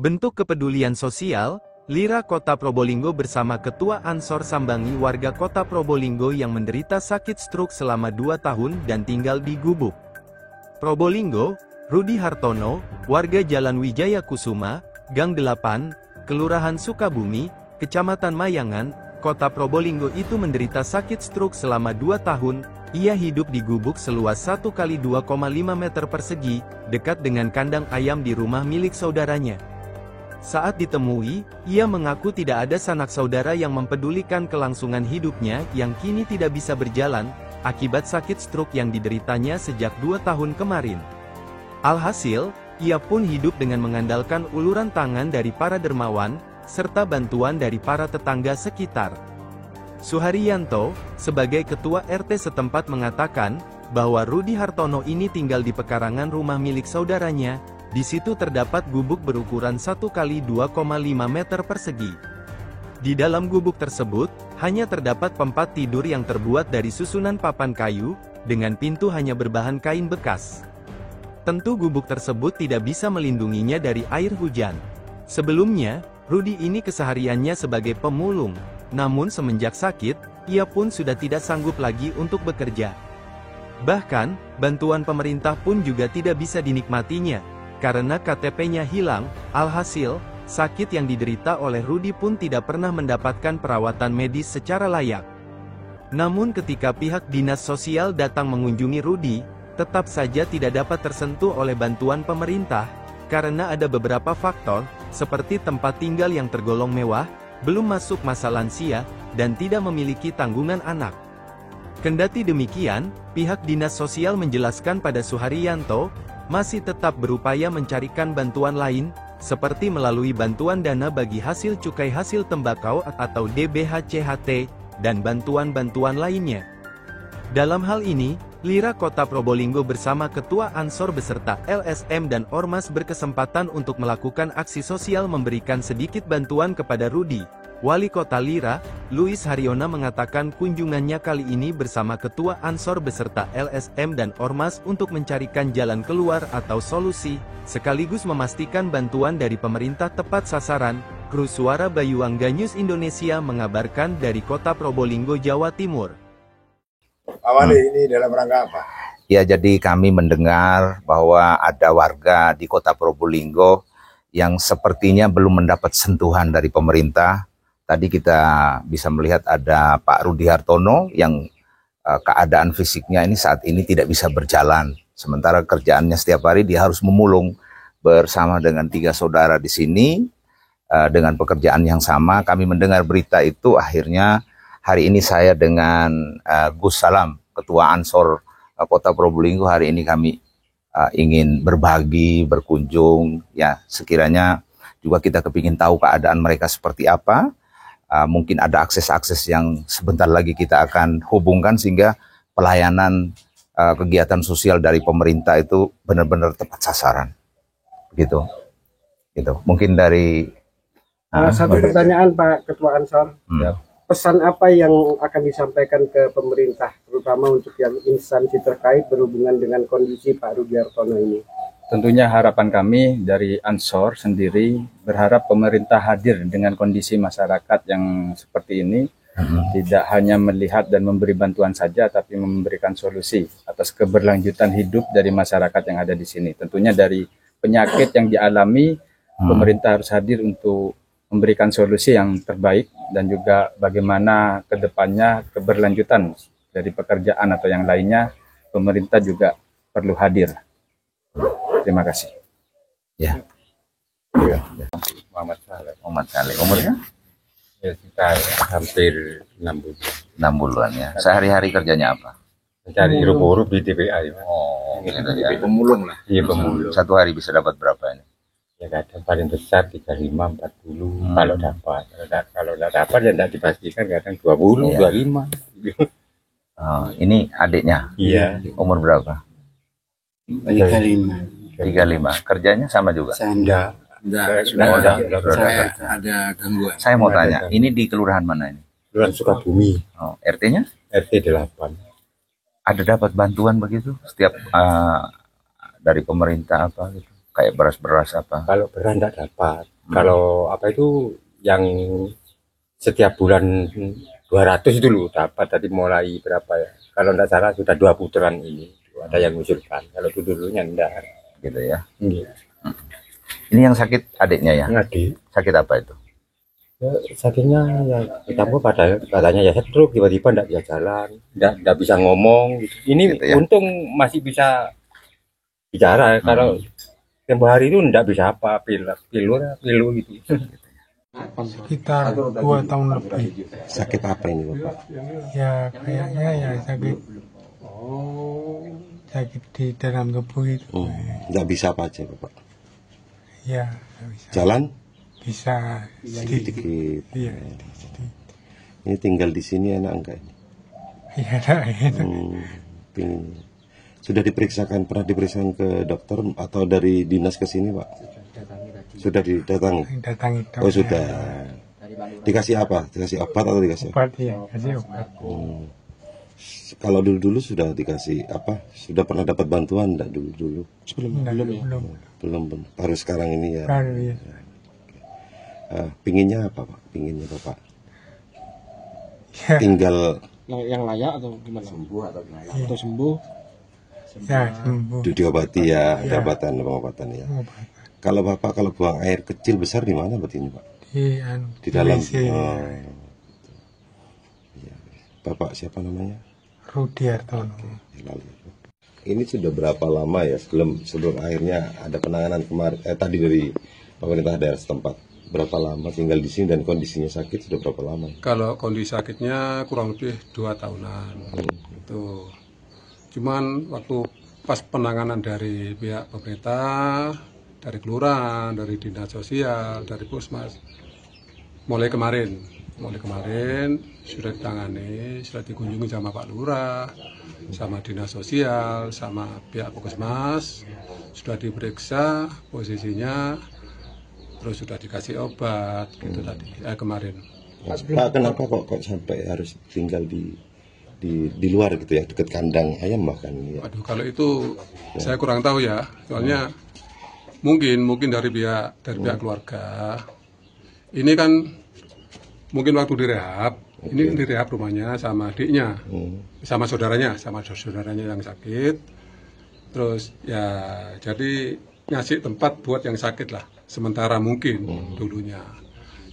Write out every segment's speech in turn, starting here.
Bentuk kepedulian sosial, Lira Kota Probolinggo bersama Ketua Ansor sambangi warga Kota Probolinggo yang menderita sakit stroke selama 2 tahun dan tinggal di Gubuk Probolinggo. Rudi Hartono, warga Jalan Wijaya Kusuma, Gang 8, Kelurahan Sukabumi, Kecamatan Mayangan, Kota Probolinggo itu menderita sakit stroke selama 2 tahun. Ia hidup di gubuk seluas 1 kali 2,5 meter persegi, dekat dengan kandang ayam di rumah milik saudaranya. Saat ditemui, ia mengaku tidak ada sanak saudara yang mempedulikan kelangsungan hidupnya yang kini tidak bisa berjalan, akibat sakit stroke yang dideritanya sejak 2 tahun kemarin. Alhasil, ia pun hidup dengan mengandalkan uluran tangan dari para dermawan, serta bantuan dari para tetangga sekitar. Suharyanto, sebagai ketua RT setempat mengatakan, bahwa Rudi Hartono ini tinggal di pekarangan rumah milik saudaranya. Di situ terdapat gubuk berukuran 1 kali 2,5 meter persegi. Di dalam gubuk tersebut, hanya terdapat tempat tidur yang terbuat dari susunan papan kayu, dengan pintu hanya berbahan kain bekas. Tentu gubuk tersebut tidak bisa melindunginya dari air hujan. Sebelumnya, Rudi ini kesehariannya sebagai pemulung, namun semenjak sakit, ia pun sudah tidak sanggup lagi untuk bekerja. Bahkan, bantuan pemerintah pun juga tidak bisa dinikmatinya, karena KTP-nya hilang. Alhasil, sakit yang diderita oleh Rudi pun tidak pernah mendapatkan perawatan medis secara layak. Namun ketika pihak dinas sosial datang mengunjungi Rudi, tetap saja tidak dapat tersentuh oleh bantuan pemerintah, karena ada beberapa faktor, seperti tempat tinggal yang tergolong mewah, belum masuk masa lansia, dan tidak memiliki tanggungan anak. Kendati demikian, pihak dinas sosial menjelaskan pada Suharyanto, masih tetap berupaya mencarikan bantuan lain, seperti melalui bantuan dana bagi hasil cukai hasil tembakau atau DBHCHT, dan bantuan-bantuan lainnya. Dalam hal ini, Lira Kota Probolinggo bersama Ketua Ansor beserta LSM dan Ormas berkesempatan untuk melakukan aksi sosial memberikan sedikit bantuan kepada Rudi. Wali Kota Lira, Luis Haryona mengatakan kunjungannya kali ini bersama Ketua Ansor beserta LSM dan Ormas untuk mencarikan jalan keluar atau solusi, sekaligus memastikan bantuan dari pemerintah tepat sasaran. Kru Suara Bayuangga News Indonesia mengabarkan dari Kota Probolinggo, Jawa Timur. Ini dalam rangka apa? Ya, jadi kami mendengar bahwa ada warga di Kota Probolinggo yang sepertinya belum mendapat sentuhan dari pemerintah. Tadi kita bisa melihat ada Pak Rudi Hartono yang keadaan fisiknya ini saat ini tidak bisa berjalan. Sementara kerjaannya setiap hari dia harus memulung bersama dengan 3 saudara di sini dengan pekerjaan yang sama. Kami mendengar berita itu, akhirnya hari ini saya dengan Gus Salam, Ketua Ansor Kota Probolinggo, hari ini kami ingin berbagi, berkunjung, ya sekiranya juga kita kepingin tahu keadaan mereka seperti apa. Mungkin ada akses-akses yang sebentar lagi kita akan hubungkan sehingga pelayanan kegiatan sosial dari pemerintah itu benar-benar tepat sasaran. Begitu. Gitu. Mungkin dari satu pertanyaan Pak Ketua Ansor. Pesan apa yang akan disampaikan ke pemerintah, terutama untuk yang instansi terkait berhubungan dengan kondisi Pak Rudi Hartono ini? Tentunya harapan kami dari Ansor sendiri berharap pemerintah hadir dengan kondisi masyarakat yang seperti ini, tidak hanya melihat dan memberi bantuan saja, tapi memberikan solusi atas keberlanjutan hidup dari masyarakat yang ada di sini. Tentunya dari penyakit yang dialami, pemerintah harus hadir untuk memberikan solusi yang terbaik, dan juga bagaimana ke depannya keberlanjutan dari pekerjaan atau yang lainnya, pemerintah juga perlu hadir. Terima kasih. Ya. Muhammad Saleh. Muhammad Saleh. Umurnya? Ya, kita hampir 6 bulan. 6 bulan ya. Sehari-hari kerjanya apa? Cari huruf-huruf di TPA. Ya. Oh, gitu ya. Pemulung lah. Iya, pemulung. Satu hari bisa dapat berapa ini? Ya kadang paling besar 35, 40 kalau dapat. Kalau tidak dapat ya tidak dipastikan, kadang 20, Iya. 25. Oh, ini adiknya? Iya. Umur berapa? 35. 35. Kerjanya sama juga? Saya enggak. Sudah Saya ada gangguan. Saya mau tanya, ini di kelurahan mana ini? Kelurahan Sukabumi, Oh, RT-nya? RT 8. Ada dapat bantuan begitu setiap dari pemerintah apa gitu? Kayak beras-beras apa? Kalau beras enggak dapat. Kalau apa itu yang setiap bulan 200 dulu dapat, tadi mulai berapa ya? Kalau tidak salah sudah 2 putaran ini. Ada yang usulkan. Kalau dulunya enggak. Gitu ya. Iya. Ini yang sakit adiknya ya? Ngadi. Sakit apa itu? Ya, sakitnya ya ketemu katanya ya stroke, tiba-tiba enggak bisa jalan, enggak bisa ngomong gitu. Ini Gitu ya. untung masih bisa bicara. Kalau tempo hari itu enggak bisa apa, pilu gitu. Sekitar 2 tahun lebih. Sakit apa ini Bapak? Ya kayaknya ya sakit di dalam tubuh itu. Nggak bisa apa aja Bapak? Ya nggak bisa. Jalan? Bisa sedikit. Sedikit. Iya sedikit. Ini tinggal di sini enak enggak ini? Iya dah itu. Pingin. Sudah pernah diperiksakan ke dokter atau dari dinas ke sini Pak? Sudah didatangi? Datangi dokter. Oh sudah. Dikasih apa? Dikasih obat atau dikasih apa? Obat ya, kasih obat. Kalau dulu sudah dikasih apa? Sudah pernah dapat bantuan enggak dulu? Belum. Belum. Baru sekarang ini ya. Baru ya. Pinginnya apa Pak? Pinginnya Bapak? Ya, Tinggal Yang layak atau gimana? Sembuh atau gimana? Atau sembuh? ya sembuh. diobati ya, Ya. pengobatan ya. Obat. Kalau Bapak buang air kecil besar di mana berarti ini Pak? Di dalam. WC. Oh. Iya. Bapak siapa namanya? Rudi Hartono. Lalu. Ini sudah berapa lama ya sebelum akhirnya ada penanganan kemarin tadi dari pemerintah daerah setempat? Berapa lama tinggal di sini dan kondisinya sakit sudah berapa lama? Kalau kondisi sakitnya kurang lebih 2 tahunan. Itu. Cuman waktu pas penanganan dari pihak pemerintah, dari kelurahan, dari dinas sosial, dari puskesmas, mulai kemarin sudah ditangani, sudah dikunjungi sama Pak Lurah, sama dinas sosial, sama pihak puskesmas, sudah diperiksa posisinya, terus sudah dikasih obat gitu tadi kemarin. Pak kenapa kok sampai harus tinggal di luar gitu ya, dekat kandang ayam bahkan ya. Waduh, kalau itu saya kurang tahu ya, soalnya mungkin dari pihak keluarga. Ini kan mungkin waktu direhab, ini direhab rumahnya sama adiknya, sama saudaranya yang sakit. Terus ya jadi ngasih tempat buat yang sakit lah, sementara mungkin dulunya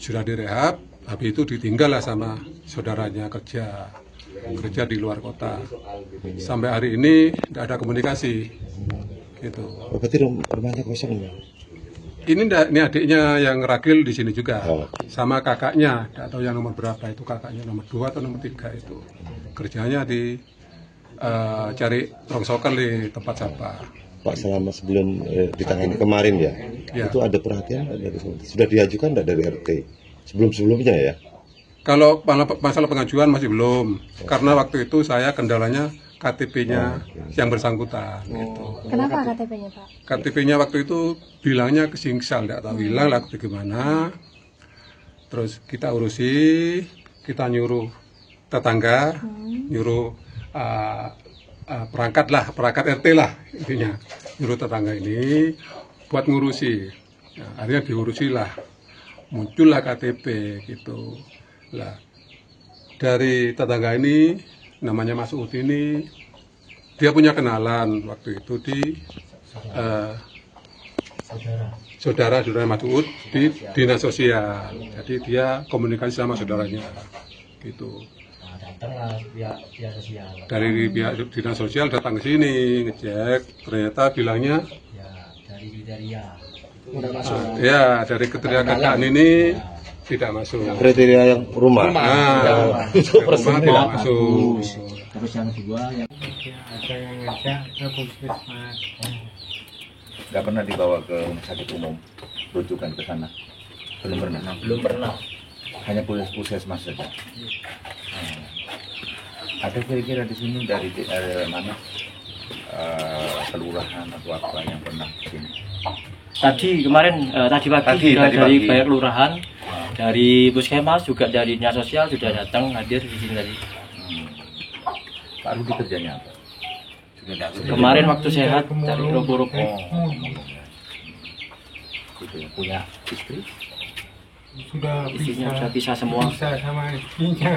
sudah direhab, habis itu ditinggal lah sama saudaranya kerja di luar kota. Sampai hari ini tidak ada komunikasi gitu. Berarti rumahnya kosong ya? Ini adiknya yang ragil di sini juga, Oh. sama kakaknya, tidak tahu yang nomor berapa itu, kakaknya nomor 2 atau nomor 3 itu. Kerjanya di cari rongsokan di tempat sampah. Pak selama sebelum ditangani kemarin ya, Ya. itu ada perhatian sudah diajukan dari RT sebelumnya ya? Kalau masalah pengajuan masih belum, karena waktu itu saya kendalanya KTP-nya yang bersangkutan. Gitu. Kenapa KTP-nya Pak? KTP-nya waktu itu bilangnya kesingsal, tidak tahu hilang lah bagaimana. Terus kita urusi, kita nyuruh tetangga, nyuruh perangkat RT lah intinya, nyuruh tetangga ini buat ngurusi. Nah, akhirnya diurusi lah, muncullah KTP gitu. Lah dari tetangga ini namanya Mas Ut ini, dia punya kenalan waktu itu di saudara Mas Ut di dinas sosial. Jadi dia komunikasi sama saudaranya gitu. Dari pihak dinas sosial datang ke sini ngecek, ternyata bilangnya ya dari kriteria kakak ini tidak masuk. Kriteria yang rumah. Rumah tidak masuk. Terus yang kedua yang Ada yang ngajak ke puskesmas. Nggak pernah dibawa ke rumah sakit umum, rujukan ke sana? Belum pernah. Hanya puskesmas saja. Ada kira-kira di sini dari mana? Kelurahan atau apa yang pernah ke sini? tadi pagi dari pagi. Bayak Kelurahan, dari puskesmas juga dari dinas sosial sudah datang hadir di sini tadi. Pak Rudi kerjanya apa? Kemarin waktu sehat dari ruko-ruko. Gitu ya. Punya istri? Istrinya sudah pisah semua. Bisa sama istrinya.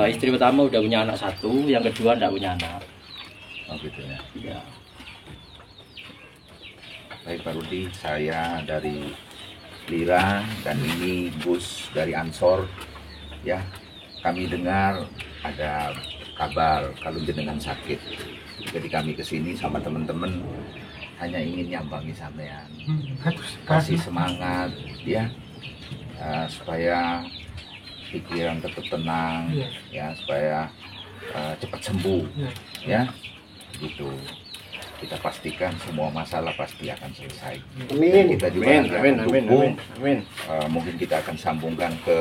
Istri pertama udah punya anak 1, yang kedua enggak punya anak. Oh gitu ya. Ya. Baik Pak Rudi, saya dari Lira dan ini Gus dari Ansor. Ya, kami dengar ada kabar kalau jenengan sakit. Jadi kami kesini sama teman-teman hanya ingin nyambangi sampean, kasih semangat ya, supaya pikiran tetap tenang, ya supaya cepat sembuh, ya gitu. Kita pastikan semua masalah pasti akan selesai. Amin. Kita juga mungkin kita akan sambungkan ke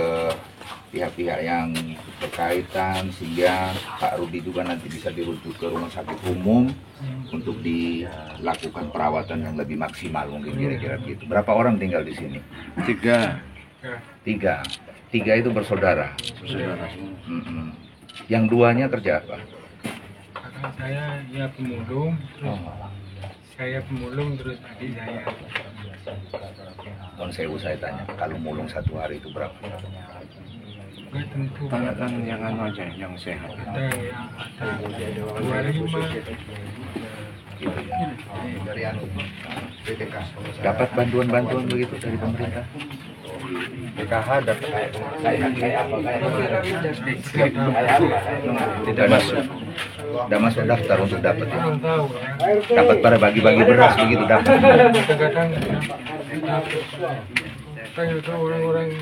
pihak-pihak yang berkaitan sehingga Pak Rudi juga nanti bisa dirujuk ke rumah sakit umum untuk dilakukan perawatan yang lebih maksimal mungkin kira-kira gitu. Berapa orang tinggal di sini? 3. Tiga itu bersaudara. Yang 2-nya kerja apa? Kakak saya ya pemulung, terus saya pemulung terus adik saya. Non sewu saya tanya, kalau mulung 1 hari itu berapa? Nggak tentu. Tanyakan yang anu aja, yang sehat. Ada yang ada 25. Gitu ya. Dari anu PPK. Dapat bantuan-bantuan begitu dari pemerintah? PKH dapat Tidak masuk daftar untuk dapat ya. Kurang tahu. Dapat pada bagi-bagi beras begitu dapat. Kadang-kadang kan itu orang-orang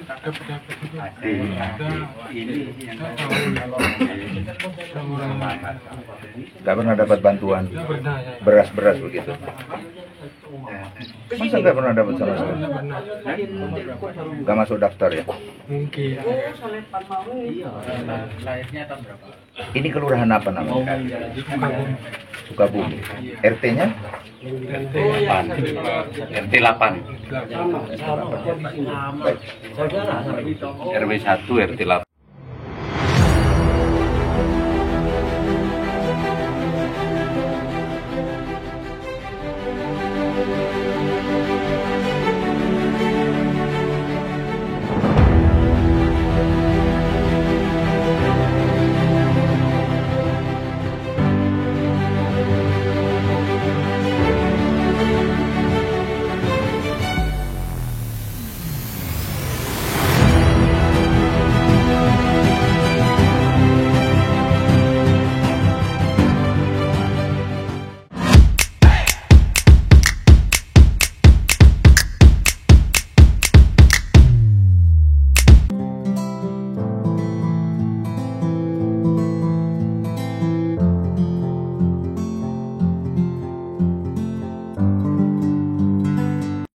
dapat itu. Nggak pernah dapat bantuan beras-beras begitu. Masa nggak pernah dapat sama sekali? Nggak masuk daftar ya? Mungkin. Ini kelurahan apa namanya? Sukabumi. RT-nya? RT 8. Baik. RW 1 RT 8.